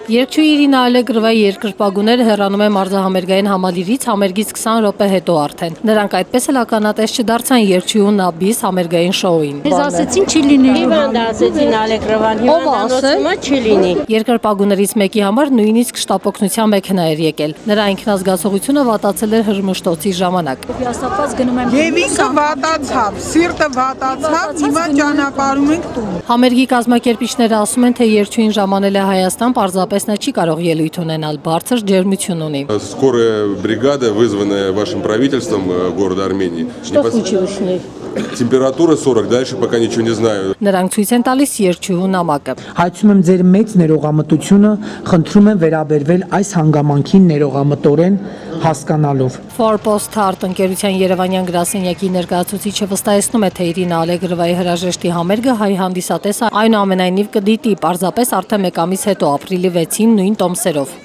Երկչույի Իրինա Ալեգրովայի երկրպագուները հեռանում են մարզահամերգային համալիրից համերգից 20 րոպե հետո արդեն։ Նրանք այդպես էլ ականատես չդարձան Երկչույու Նաբիս համերգային շոուին։ Ես ասեցին չի լինի։ Հիվանդ ասեցին Ալեգրովան, հիվանդանոցումը չի լինի։ Երկրպագուներից մեկի համար նույնիսկ շտապօգնության մեքենա էր եկել։ Նրա ինքնազգացողությունը վատացել էր հրմշտոցի ժամանակ։ Հիասթափված գնում եմ։ Եվ ինքը վատացավ, սիրտը վատացավ, հիմա ճանապարհում ենք տուն։ Համերգի կազմակերպիչները ասում են, թե Երկչույին ժամանել է Հայաստան, պարզապես նա չի կարող ելույթ ունենալ, բարձր ջերմություն ունի։ Скорая бригада, вызванная вашим правительством города Армении. Температура 40, дальше пока ничего не знаю. Նրանք ցույց են տալիս Երկչույու նամակը։ Հայցում եմ ձեր մեծ ներողամտությունը, խնդրում եմ վերաբերվել այս հանգամանքին ներողամտորեն հասկանալով։ Forepost Art ընկերության Երևանյան գրասենյակի ներկայացուցիչը վստահեցնում է, թե Իրինա Ալեգրովայի հրաժեշտի համերգը հայ հանդիսատեսը այնուամենայնիվ կդիտի, պարզապես արդեն մեկ ամիս հետո ապրիլի 6-ին նույն տոմսերով։